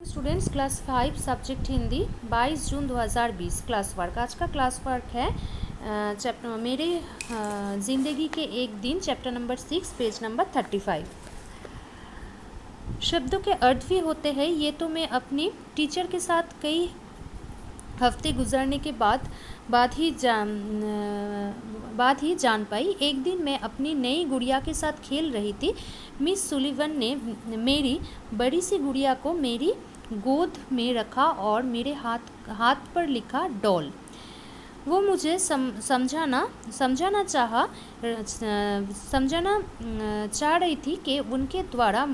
Students class 5 subject Hindi 22 जून 2020 class work. आज का class work है चैप्टर मेरे ज़िंदगी के एक दिन, चैप्टर नंबर 6, पेज नंबर 35। शब्दों के अर्थ भी होते हैं। ये तो मैं अपनी टीचर के साथ कई हफ्ते गुजरने के बाद ही जान पाई। एक दिन मैं अपनी नई गुड़िया के साथ खेल रही थी। मिस सुलिवन ने मेरी बड़ी सी गुड़िया को मेरी गोद में रखा और मेरे हाथ पर लिखा डॉल। वो मुझे समझाना चाह रही थी कि उनके द्वारा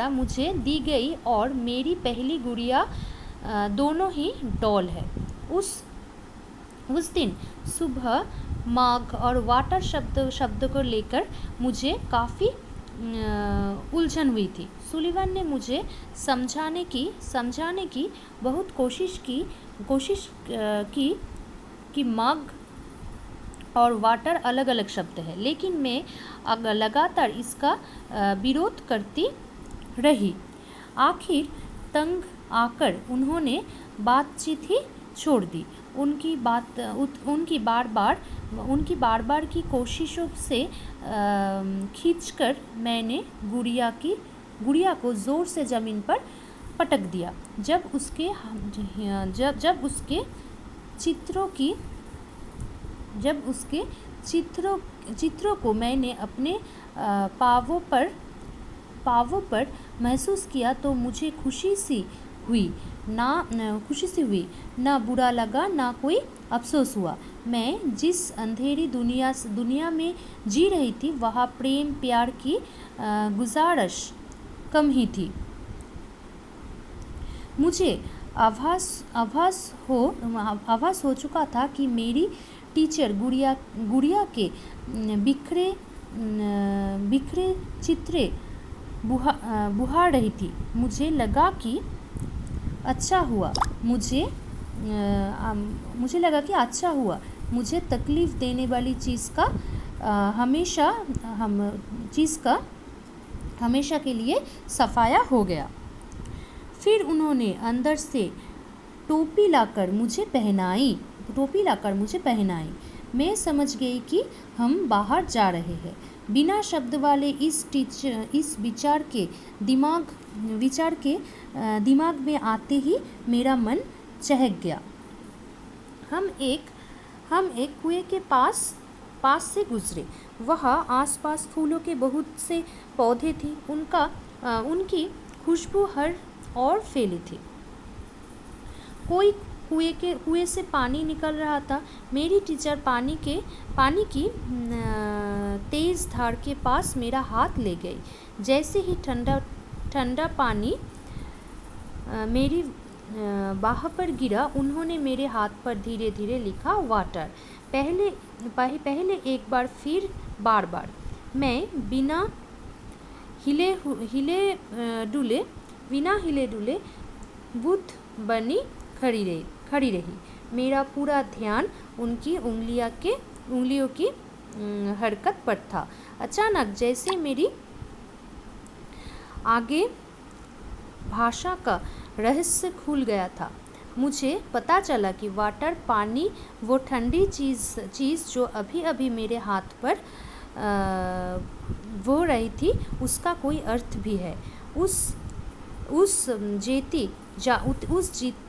मुझे दी गई और मेरी पहली गुड़िया दोनों ही डॉल है। उस दिन सुबह मग और वाटर शब्द को लेकर मुझे काफ़ी उलझन हुई थी। सुलिवन ने मुझे समझाने की बहुत कोशिश की कि मग और वाटर अलग अलग शब्द है, लेकिन मैं लगातार इसका विरोध करती रही। आखिर तंग आकर उन्होंने बातचीत ही छोड़ दी। उनकी बार बार की कोशिशों से खींचकर मैंने गुड़िया को ज़ोर से ज़मीन पर पटक दिया। जब उसके चित्रों को मैंने अपने पावों पर महसूस किया तो मुझे खुशी सी हुई। ना बुरा लगा, ना कोई अफसोस हुआ। मैं जिस अंधेरी दुनिया में जी रही थी, वहाँ प्रेम प्यार की गुजारिश कम ही थी। मुझे आभास हो चुका था कि मेरी टीचर गुड़िया के बिखरे चित्रे बुहा रही थी। मुझे लगा कि अच्छा हुआ मुझे तकलीफ़ देने वाली चीज़ का हमेशा के लिए सफाया हो गया। फिर उन्होंने अंदर से टोपी लाकर मुझे पहनाई। मैं समझ गई कि हम बाहर जा रहे हैं। बिना शब्द वाले इस विचार के दिमाग में आते ही मेरा मन चहक गया। हम एक कुएं के पास से गुजरे। वहाँ आसपास फूलों के बहुत से पौधे थे। उनकी खुशबू हर ओर फैली थी। कोई कुएं से पानी निकल रहा था। मेरी टीचर पानी की तेज़ धार के पास मेरा हाथ ले गई। जैसे ही ठंडा पानी मेरी बाह पर गिरा, उन्होंने मेरे हाथ पर धीरे धीरे लिखा वाटर। पहले एक बार, फिर बार बार। मैं बिना हिले डुले बुद्ध बनी खड़ी रही। मेरा पूरा ध्यान उनकी उंगलियों की हरकत पर था। अचानक जैसे मेरी आगे भाषा का रहस्य खुल गया था। मुझे पता चला कि वाटर, पानी, वो ठंडी चीज़ जो अभी मेरे हाथ पर वो रही थी, उसका कोई अर्थ भी है। उस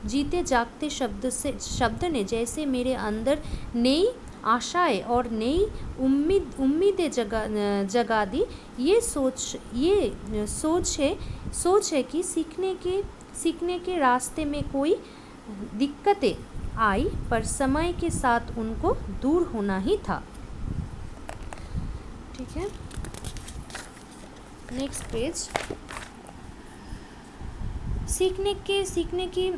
जीते जागते शब्द ने जैसे मेरे अंदर नई आशाएं और नई उम्मीदें जगा दी। ये सोच है कि सीखने के रास्ते में कोई दिक्कतें आई, पर समय के साथ उनको दूर होना ही था। ठीक है, नेक्स्ट पेज। सीखने की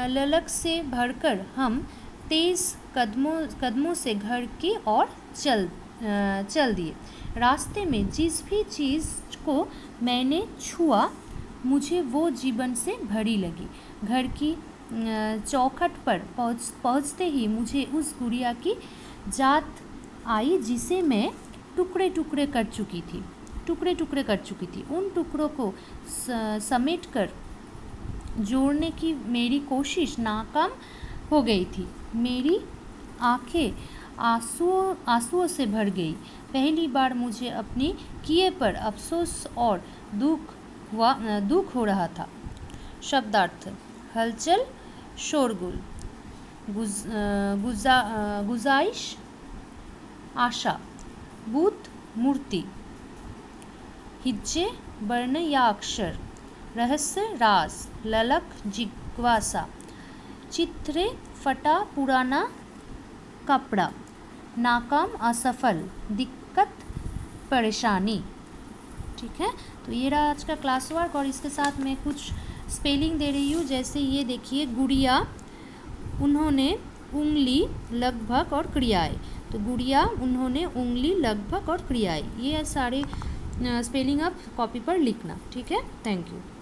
ललक से भरकर हम तेज़ कदमों से घर की ओर चल दिए। रास्ते में जिस भी चीज़ को मैंने छुआ, मुझे वो जीवन से भरी लगी। घर की चौखट पर पहुँचते ही मुझे उस गुड़िया की याद आई जिसे मैं टुकड़े टुकड़े कर चुकी थी। उन टुकड़ों को समेटकर जोड़ने की मेरी कोशिश नाकाम हो गई थी। मेरी आंखें आंसुओं से भर गई। पहली बार मुझे अपने किए पर अफसोस और दुख हो रहा था। शब्दार्थ: हलचल, शोरगुल, गुजाइश, आशा, भूत, मूर्ति, हिज्जे, वर्ण या अक्षर, रहस्य, राज, ललक, जिज्ञासा, चित्रे, फटा पुराना कपड़ा, नाकाम, असफल, दिक्कत, परेशानी। ठीक है, तो ये रहा आज का क्लास वर्क और इसके साथ मैं कुछ स्पेलिंग दे रही हूँ। जैसे ये देखिए, गुड़िया, उन्होंने, उंगली, लगभग और क्रियाएं। तो गुड़िया, उन्होंने, उंगली, लगभग और क्रियाएं, ये सारे स्पेलिंग आप कॉपी पर लिखना। ठीक है, थैंक यू।